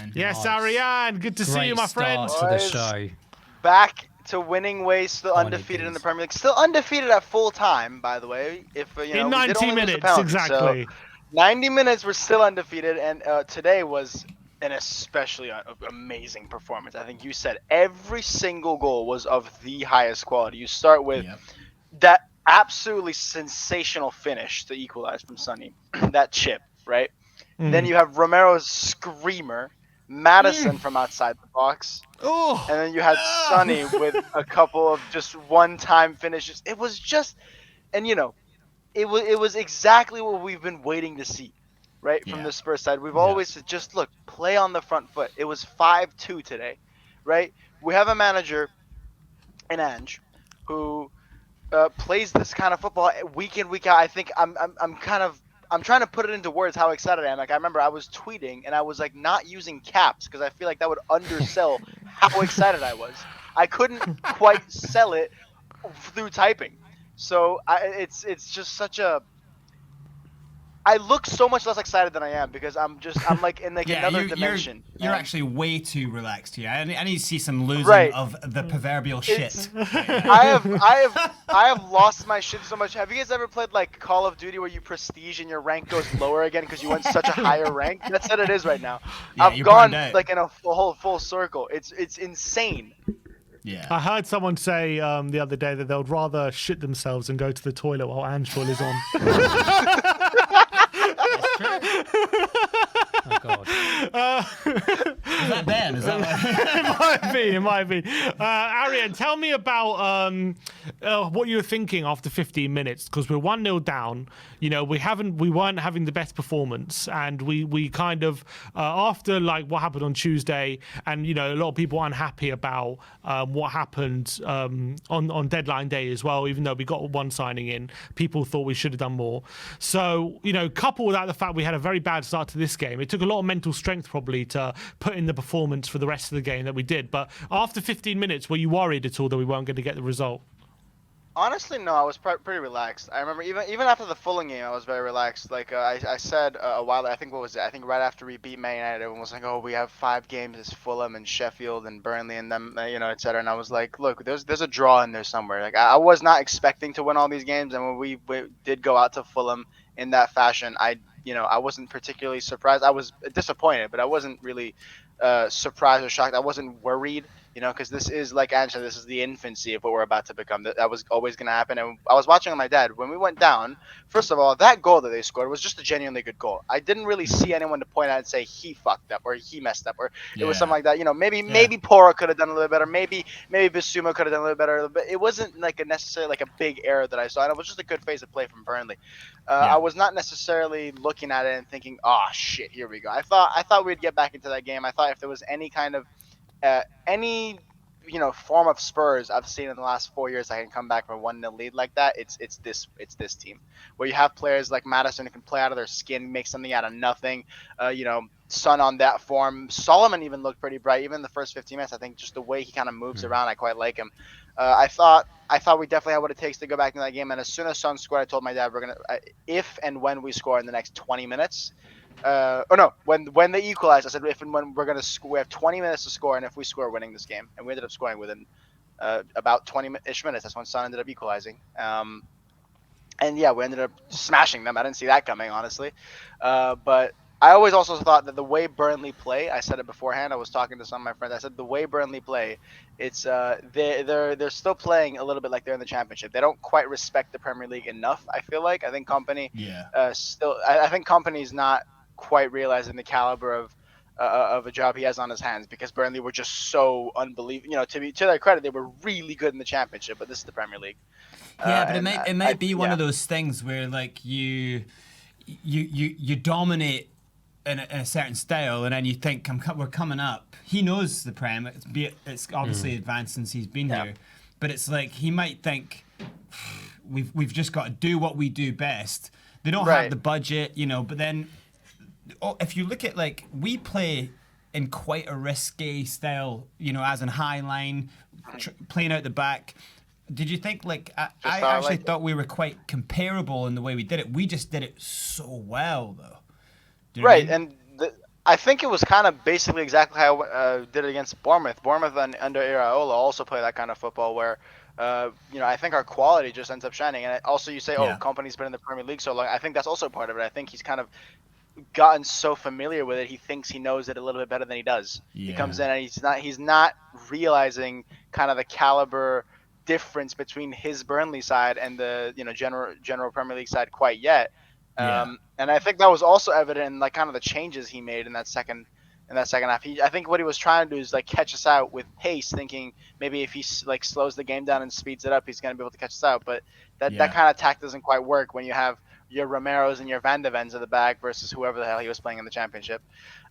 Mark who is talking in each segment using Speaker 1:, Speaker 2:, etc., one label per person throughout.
Speaker 1: ARIAN.
Speaker 2: Yes,
Speaker 3: Nice.
Speaker 2: ARIAN. Good to see you, my friend.
Speaker 3: Start to the
Speaker 4: Boys.
Speaker 3: show.
Speaker 4: Back to winning ways, still
Speaker 3: On it
Speaker 4: undefeated in the
Speaker 3: is.
Speaker 4: Premier League. Still undefeated at full time, by the way. If you know,
Speaker 2: In
Speaker 4: we did
Speaker 2: 90
Speaker 4: only lose the
Speaker 2: minutes,
Speaker 4: penalty,
Speaker 2: exactly.
Speaker 4: So 90 minutes, we're still undefeated, and today was an especially amazing performance. I think you said every single goal was of the highest quality. You start with
Speaker 1: Yep.
Speaker 4: that absolutely sensational finish to equalize from Sonny, that chip, right? Then you have Romero's screamer, Madison from outside the box,
Speaker 2: Oh,
Speaker 4: and then you had Sonny with a couple of just one-time finishes. It was just, and it was exactly what we've been waiting to see, right, from
Speaker 1: Yeah.
Speaker 4: the Spurs side. We've
Speaker 3: Yeah.
Speaker 4: always said, just look, play on the front foot. It was 5-2 today, right? We have a manager in Ange who plays this kind of football week in, week out. I think I'm trying to put it into words how excited I am. Like, I remember I was tweeting and I was like not using caps because I feel like that would undersell how excited I was. I couldn't quite sell it through typing. So it's just such a. I look so much less excited than I am because I'm like in like another dimension.
Speaker 1: You're
Speaker 4: and-
Speaker 1: actually way too relaxed here. I need to see some losing
Speaker 4: Right.
Speaker 1: of the proverbial shit.
Speaker 4: I have lost my shit so much. Have you guys ever played like Call of Duty where you prestige and your rank goes lower again because you went such a higher rank? That's what it is right now.
Speaker 1: Yeah,
Speaker 4: I've
Speaker 1: you're
Speaker 4: gone
Speaker 1: burned out.
Speaker 4: like in a whole full circle. It's insane.
Speaker 1: Yeah.
Speaker 2: I heard someone say the other day that they would rather shit themselves and go to the toilet while Angelo's is on.
Speaker 3: Oh God.
Speaker 1: Is that Ben? Is that what...
Speaker 2: It might be. Arian, tell me about what you were thinking after 15 minutes, because we're 1-0 down. You know, we weren't having the best performance, and we kind of after like what happened on Tuesday, and you know, a lot of people are unhappy about what happened on deadline day as well. Even though we got one signing in, people thought we should have done more. So you know, couple with that the fact we had a very bad start to this game, it took a lot of mental strength probably to put in the performance for the rest of the game that we did. But after 15 minutes, were you worried at all that we weren't going to get the result?
Speaker 4: Honestly, no. I was pretty relaxed. I remember even after the Fulham game, I was very relaxed. Like I said a while. I think what was it? I think right after we beat Man United, everyone was like, "Oh, we have 5 games. It's Fulham and Sheffield and Burnley and them, etc." And I was like, "Look, there's a draw in there somewhere." Like I was not expecting to win all these games, and when we did go out to Fulham in that fashion, I wasn't particularly surprised. I was disappointed, but I wasn't really surprised or shocked. I wasn't worried. Because this is, like Angela, this is the infancy of what we're about to become. That was always going to happen. And I was watching with my dad. When we went down, first of all, that goal that they scored was just a genuinely good goal. I didn't really see anyone to point out and say he fucked up or he messed up or it was something like that. Maybe Pora could have done a little better. Maybe Bissouma could have done a little better. But it wasn't like necessarily like a big error that I saw. And it was just a good phase of play from Burnley. I was not necessarily looking at it and thinking, oh, shit, here we go. I thought we'd get back into that game. I thought if there was any kind of any form of Spurs I've seen in the last 4 years, I can come back from a 1-0 lead like that. It's this team where you have players like Madison who can play out of their skin, make something out of nothing. Son on that form. Solomon even looked pretty bright, even in the first 15 minutes. I think just the way he kind of moves around, I quite like him. I thought we definitely have what it takes to go back into that game. And as soon as Son scored, I told my dad we're gonna if and when we score in the next 20 minutes. When they equalized, I said if and when we're gonna score, we have 20 minutes to score, and if we score, we're winning this game. And we ended up scoring within about 20-ish minutes. That's when Son ended up equalizing. And yeah, we ended up smashing them. I didn't see that coming, honestly. But I always also thought that the way Burnley play, I said it beforehand. I was talking to some of my friends. I said the way Burnley play, it's they're still playing a little bit like they're in the Championship. They don't quite respect the Premier League enough. I feel like I think Company I think Company's not quite realizing the caliber of a job he has on his hands, because Burnley were just so unbelievable. To their credit, they were really good in the Championship, but this is the Premier League.
Speaker 1: Yeah, but it might be one of those things where like you dominate in a certain style, and then you think we're coming up. He knows the Prem. It's obviously advanced since he's been here, but it's like he might think we've just got to do what we do best. They don't have the budget, but then. If you look at, like, we play in quite a risky style, as in high line, playing out the back. Did you think, like, I actually thought we were quite comparable in the way we did it. We just did it so well, though. Do you know what I mean?
Speaker 4: And I think it was kind of basically exactly how I did it against Bournemouth. Bournemouth under Iraola also play that kind of football where, I think our quality just ends up shining. And also, you say, oh,
Speaker 1: Yeah.
Speaker 4: Company's been in the Premier League so long. I think that's also part of it. I think he's kind of gotten so familiar with it, he thinks he knows it a little bit better than he does. He comes
Speaker 1: Yeah.
Speaker 4: in and he's not realizing kind of the caliber difference between his Burnley side and the general Premier League side quite yet.
Speaker 1: Yeah.
Speaker 4: And I think that was also evident in like kind of the changes he made in that second half. I think what he was trying to do is like catch us out with pace, thinking maybe if he like slows the game down and speeds it up, he's going to be able to catch us out. But that
Speaker 1: Yeah.
Speaker 4: kind of tact doesn't quite work when you have your Romeros and your Van de Vens at the back versus whoever the hell he was playing in the championship.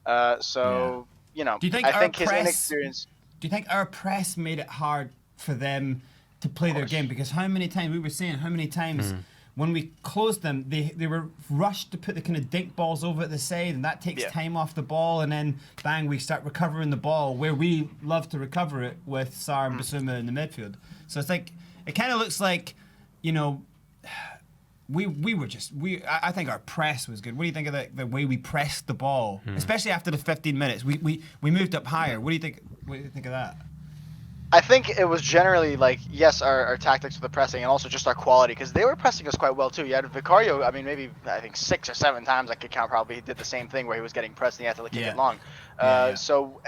Speaker 1: Yeah.
Speaker 4: So
Speaker 1: Do you think
Speaker 4: I
Speaker 1: our
Speaker 4: think his
Speaker 1: press?
Speaker 4: inexperience.
Speaker 1: Do you think our press made it hard for them to play their
Speaker 4: course.
Speaker 1: game? Because how many times we were saying how many times when we closed them, they were rushed to put the kind of dink balls over at the side, and that takes
Speaker 4: Yeah.
Speaker 1: time off the ball, and then bang, we start recovering the ball where we love to recover it with Sarr and Basuma in the midfield. So it's like it kind of looks like, you know. I think our press was good. What do you think of the way we pressed the ball, especially after the 15 minutes? We moved up higher. What do you think? What do you think of that?
Speaker 4: I think it was generally like yes, our tactics for the pressing and also just our quality because they were pressing us quite well too. You had Vicario. I mean, maybe I think 6 or 7 times I could count. Probably he did the same thing where he was getting pressed and he had to like, kick
Speaker 1: Yeah.
Speaker 4: it long.
Speaker 1: Yeah.
Speaker 4: So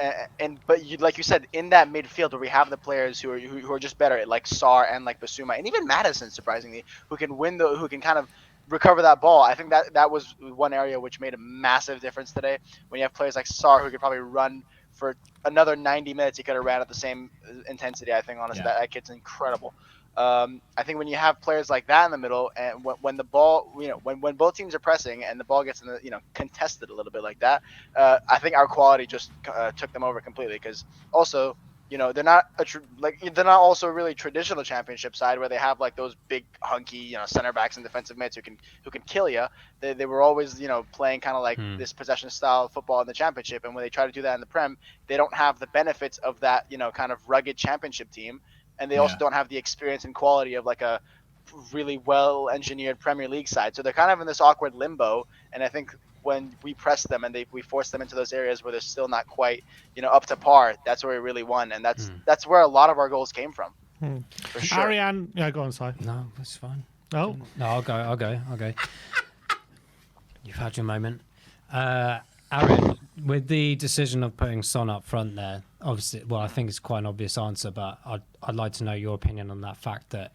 Speaker 4: but like you said, in that midfield where we have the players who are just better, like Sarr and like Basuma and even Madison, surprisingly, who can kind of recover that ball. I think that was one area which made a massive difference today. When you have players like Sarr who could probably run for another 90 minutes, he could have ran at the same intensity. I think honestly,
Speaker 1: Yeah.
Speaker 4: that kid's incredible. I think when you have players like that in the middle, and when the ball, when both teams are pressing and the ball gets in the, contested a little bit like that, I think our quality just took them over completely. Because also, they're not they're not also really traditional championship side where they have like those big hunky, center backs and defensive mids who can kill you. They were always, playing kind of like this possession style of football in the championship, and when they try to do that in the Prem, they don't have the benefits of that, kind of rugged championship team, and they also
Speaker 1: Yeah.
Speaker 4: don't have the experience and quality of like a really well engineered Premier League side. So they're kind of in this awkward limbo, and I think when we press them and we force them into those areas where they're still not quite, up to par, that's where we really won, and that's where a lot of our goals came from, for sure.
Speaker 2: Arian, yeah, go on, Si.
Speaker 3: No, that's fine.
Speaker 2: No,
Speaker 3: No, I'll go. You've had your moment. Aaron, with the decision of putting Son up front there, obviously, well, I think it's quite an obvious answer, but I'd like to know your opinion on that fact that,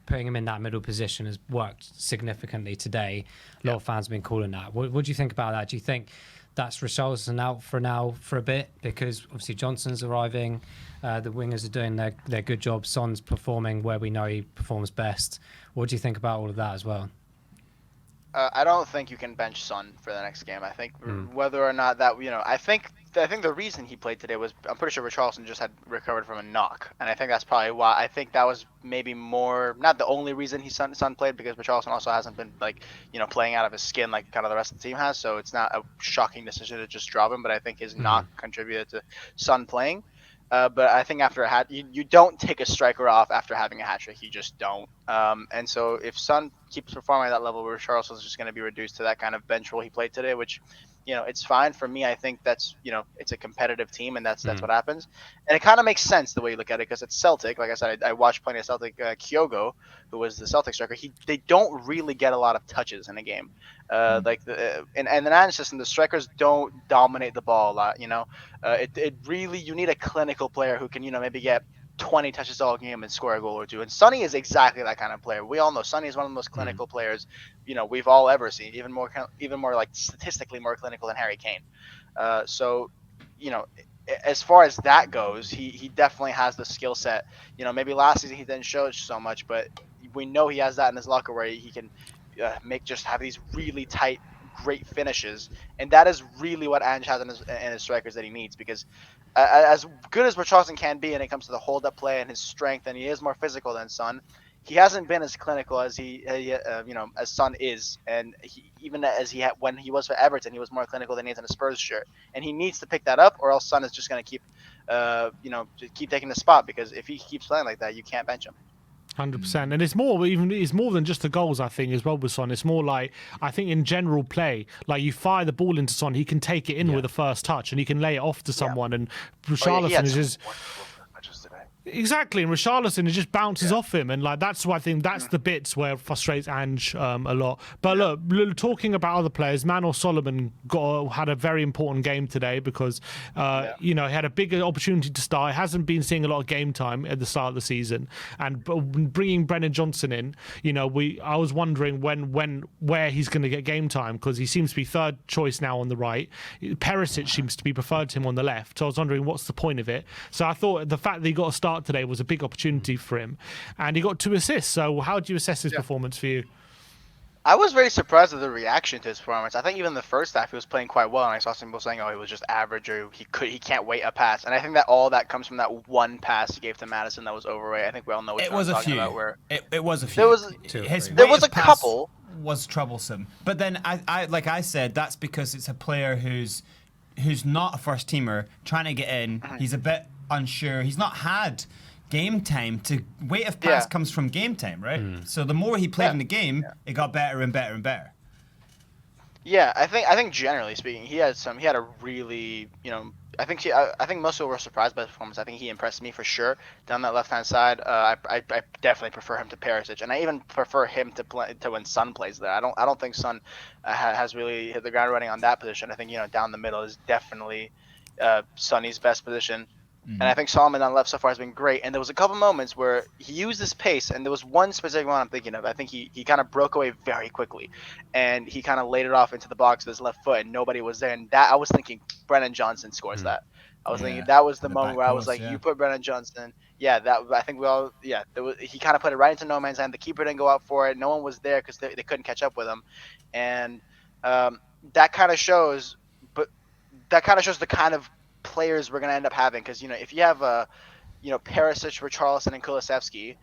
Speaker 3: putting him in that middle position has worked significantly today. A lot of fans have been calling that. What do you think about that? Do you think that's Richarlison out for a bit? Because obviously Johnson's arriving, the wingers are doing their good job, Son's performing where we know he performs best. What do you think about all of that as well?
Speaker 4: I don't think you can bench Son for the next game. I think whether or not that, I think the reason he played today was I'm pretty sure Richarlison just had recovered from a knock, and I think that's probably why. I think that was maybe more not the only reason Son played, because Richarlison also hasn't been like playing out of his skin like kind of the rest of the team has. So it's not a shocking decision to just drop him, but I think his knock contributed to Son playing. But I think after you don't take a striker off after having a hat trick. You just don't. And so if Son keeps performing at that level, where Charles is just going to be reduced to that kind of bench role he played today, which, it's fine for me. I think that's, it's a competitive team, and that's what happens. And it kind of makes sense the way you look at it, because it's Celtic. Like I said, I watched plenty of Celtic. Kyogo, who was the Celtic striker, they don't really get a lot of touches in a game. In the Nine system, the strikers don't dominate the ball a lot. It really, you need a clinical player who can maybe get 20 touches all game and score a goal or two. And Sonny is exactly that kind of player. We all know Sonny is one of the most clinical players we've all ever seen. Even more like statistically more clinical than Harry Kane. So as far as that goes, he definitely has the skill set. Maybe last season he didn't show it so much, but we know he has that in his locker where he can have these really tight, great finishes, and that is really what Ange has in his strikers that he needs, because as good as Richarlison can be when it comes to the hold-up play and his strength, and he is more physical than Son, he hasn't been as clinical as as Son is, and even as when he was for Everton, he was more clinical than he is in a Spurs shirt, and he needs to pick that up, or else Son is just going to keep taking the spot, because if he keeps playing like that, you can't bench him.
Speaker 2: 100%, and it's more than just the goals. I think as well with Son, it's more like I think in general play. Like you fire the ball into Son, he can take it in with the first touch, and he can lay it off to someone. And Richarlison is just. Exactly, and Richarlison it just bounces off him, and like that's why I think that's the bits where it frustrates Ange a lot. But look, talking about other players, Manor Solomon had a very important game today because he had a big opportunity to start. He hasn't been seeing a lot of game time at the start of the season, and bringing Brennan Johnson in, I was wondering where he's going to get game time because he seems to be third choice now on the right. Perisic seems to be preferred to him on the left, so I was wondering what's the point of it. So I thought the fact that he got a start today was a big opportunity for him, and he got 2 assists. So how do you assess his performance for you?
Speaker 4: I was very surprised at the reaction to his performance. I think even the first half he was playing quite well, and I saw some people saying, "Oh, he was just average," or he can't wait a pass. And I think that all that comes from that one pass he gave to Madison that was overweight. I think we all know what I'm talking about. Where
Speaker 1: it was a few.
Speaker 4: There was
Speaker 1: There
Speaker 4: was a couple.
Speaker 1: Was troublesome, but then I like I said, that's because it's a player who's not a first teamer trying to get in. He's a bit unsure. He's not had game time to weight of pass comes from game time, right? So the more he played in the game, it got better and better and better.
Speaker 4: Yeah, I think generally speaking, he had a really, I think most people were surprised by his performance. I think he impressed me for sure down that left hand side. I definitely prefer him to Perisic, and I even prefer him to when Son plays there. I don't think Son has really hit the ground running on that position. I think down the middle is definitely Sonny's best position. And I think Solomon on left so far has been great. And there was a couple moments where he used his pace, and there was one specific one I'm thinking of. I think he kind of broke away very quickly, and he kind of laid it off into the box with his left foot, and nobody was there. And that I was thinking Brennan Johnson scores that. I was thinking that was the moment where I was like, you put Brennan Johnson. Yeah, I think we all. Yeah, he kind of put it right into no man's land. The keeper didn't go out for it. No one was there because they couldn't catch up with him, and that kind of shows. But that kind of shows the kind of players we're going to end up having, because if you have Perisic, Richarlison, and Kulusevski,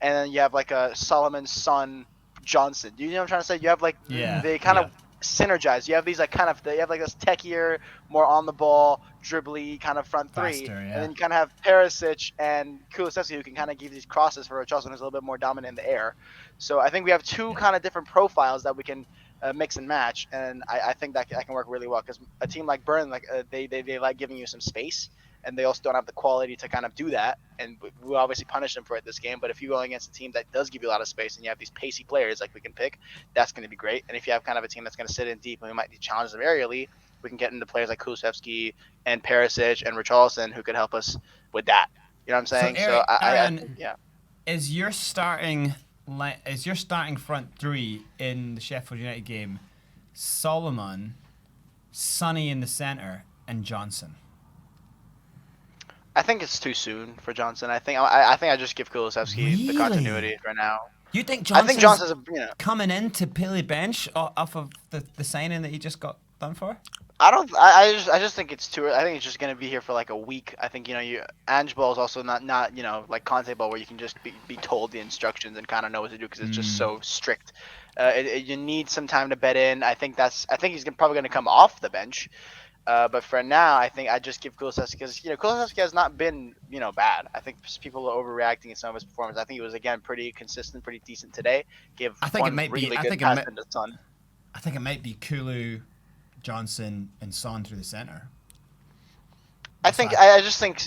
Speaker 4: and then you have like a Solomon, Son, Johnson. Do you know what I'm trying to say? You have like they kind of synergize. You have these you have like this techier, more on the ball, dribbly kind of front three, and then you kind of have Perisic and Kulusevski who can kind of give these crosses for Richarlison, who's a little bit more dominant in the air. So I think we have two kind of different profiles that we can mix and match, and I think that can work really well, because a team like Burnley, they like giving you some space, and they also don't have the quality to kind of do that, and we obviously punish them for it this game. But if you go against a team that does give you a lot of space and you have these pacey players like we can pick, that's going to be great. And if you have kind of a team that's going to sit in deep and we might challenge them aerially, we can get into players like Kulusevski and Perisic and Richarlison who could help us with that. You know what I'm saying?
Speaker 1: So Aaron, is your starting front three in the Sheffield United game Solomon, Sonny in the centre, and Johnson?
Speaker 4: I think it's too soon for Johnson. I think I just give Kulusevski the continuity for now.
Speaker 1: You think
Speaker 4: Johnson's
Speaker 1: coming in to Pilly bench off of the signing that he just got done for?
Speaker 4: I just think it's too early. I think it's just gonna be here for like a week. I think Ange Ball is also not like Conte Ball, where you can just be told the instructions and kind of know what to do, because it's just so strict. You need some time to bed in. I think he's probably gonna come off the bench. But for now, I think I just give Kulusevski, because Kulusevski has not been bad. I think people are overreacting in some of his performance. I think he was again pretty consistent, pretty decent today. I think
Speaker 1: it might be Kulu, Johnson, and Son through the centre.
Speaker 4: I just think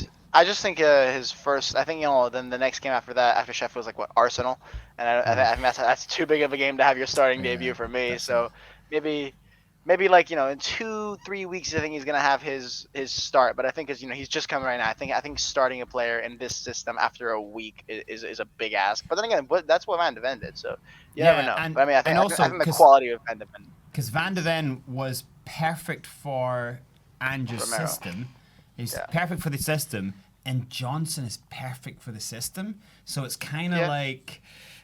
Speaker 4: his first. I think then the next game after that, after Sheffield, was like Arsenal, and I think that's too big of a game to have your starting debut for me. So maybe like in 2-3 weeks, I think he's gonna have his start. But I think he's just coming right now. I think starting a player in this system after a week is a big ask. But then again, that's what Van de Ven did. So you never know. But I think the quality of Van de Ven.
Speaker 1: Because Van de Ven was perfect for Ange's system. He's perfect for the system, and Johnson is perfect for the system. So it's kind of like.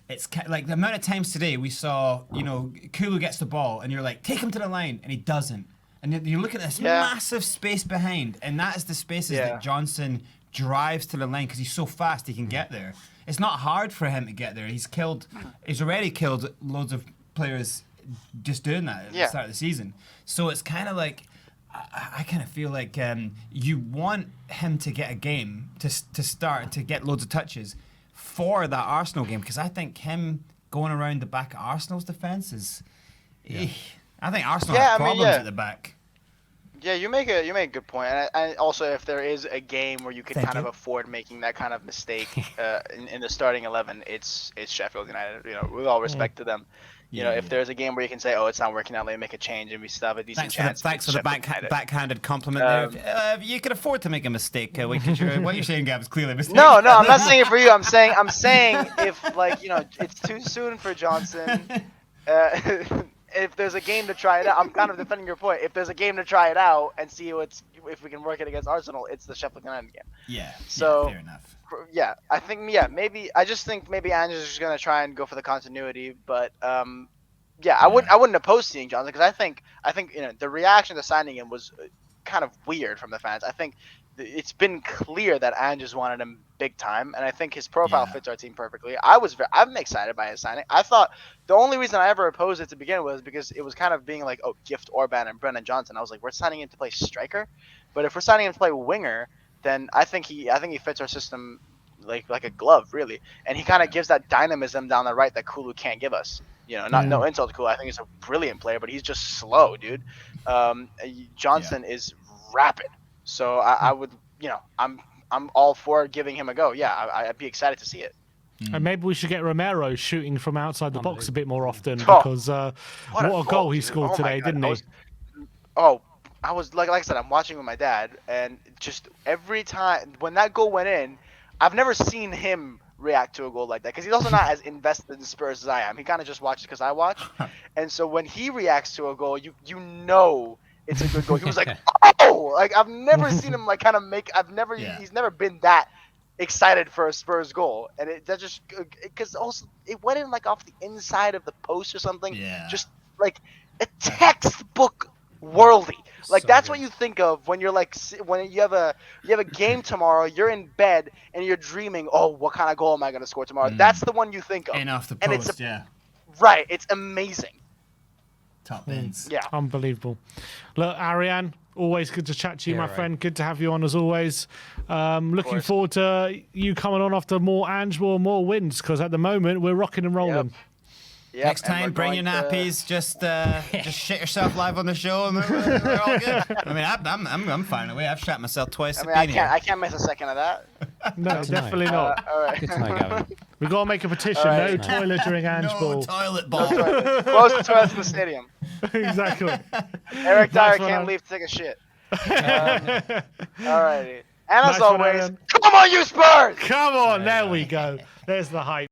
Speaker 1: It's like the amount of times today we saw, Kulu gets the ball and you're like, take him to the line, and he doesn't. And you look at this massive space behind, and that is the spaces that Johnson drives to the line, because he's so fast he can get there. It's not hard for him to get there. He's already killed loads of players just doing that at the start of the season. So it's kind of like, I kind of feel like you want him to get a game to start, to get loads of touches. for that Arsenal game because I think him going around the back of Arsenal's defence is. I think Arsenal have problems at the back.
Speaker 4: Yeah, you make a good point, and also if there is a game where you could kind of afford making that kind of mistake in the starting 11, it's Sheffield United. You know, with all respect to them, you know, if there's a game where you can say, oh, it's not working out, let me make a change, and we still have a decent chance.
Speaker 1: Thanks for the backhanded compliment there. You could afford to make a mistake. What you're saying, Gab, is clearly a mistake.
Speaker 4: No, I'm not saying it for you. I'm saying if like you know it's too soon for Johnson. If there's a game to try it out, I'm kind of defending your point. If there's a game to try it out and see if we can work it against Arsenal, it's the Sheffield United game.
Speaker 1: Yeah.
Speaker 4: So
Speaker 1: fair enough.
Speaker 4: Yeah, I think maybe I just think maybe Ange is just gonna try and go for the continuity, but I wouldn't oppose seeing Johnson because I think you know the reaction to signing him was kind of weird from the fans. I think it's been clear that Ange just wanted him big time, and I think his profile fits our team perfectly. I'm excited by his signing. I thought the only reason I ever opposed it to begin with was because it was kind of being like, oh, gift Orban and Brennan Johnson. I was like, we're signing him to play striker, but if we're signing him to play winger, then I think he fits our system like a glove, really, and he kind of gives that dynamism down the right that Kulu can't give us. You know, no insult to Kulu. I think he's a brilliant player, but he's just slow, dude. Johnson is rapid. So I would, you know, I'm all for giving him a go. Yeah, I'd be excited to see it.
Speaker 2: And maybe we should get Romero shooting from outside the box a bit more often because what a goal he scored today, didn't he?
Speaker 4: I was like I said, I'm watching with my dad, and just every time when that goal went in, I've never seen him react to a goal like that because he's also not as invested in Spurs as I am. He kind of just watches because I watch, and so when he reacts to a goal, you know. It's a good goal. He was like, oh! Like, I've never seen him, like, kind of make... He's never been that excited for a Spurs goal. And that just... Because also, it went in, like, off the inside of the post or something.
Speaker 1: Yeah.
Speaker 4: Just, like, a textbook worldy. Like, that's what you think of when you're, like... When you have a game tomorrow, you're in bed, and you're dreaming, oh, what kind of goal am I going to score tomorrow? That's the one you think of.
Speaker 1: In off the post,
Speaker 4: Right. It's amazing.
Speaker 1: Top ends.
Speaker 4: Yeah.
Speaker 2: Unbelievable. Look, Arian, always good to chat to you, my friend. Good to have you on as always. Looking forward to you coming on after more Ange, more wins, because at the moment we're rocking and rolling.
Speaker 4: Yep,
Speaker 1: next time, bring your nappies. Just shit yourself live on the show, and we're all good. I mean, I'm fine away. I've shat myself twice.
Speaker 4: I can't miss a second of that.
Speaker 2: No, definitely not.
Speaker 4: All right.
Speaker 3: Good to know, Gavin.
Speaker 2: We gotta make a petition. No toilet during Ange ball.
Speaker 1: No toilet ball.
Speaker 4: Close the toilets in the stadium.
Speaker 2: Exactly.
Speaker 4: Eric Dyer can't leave to take a shit. Alrighty. And as always, come on, you Spurs!
Speaker 2: Come on, there we go. There's the hype.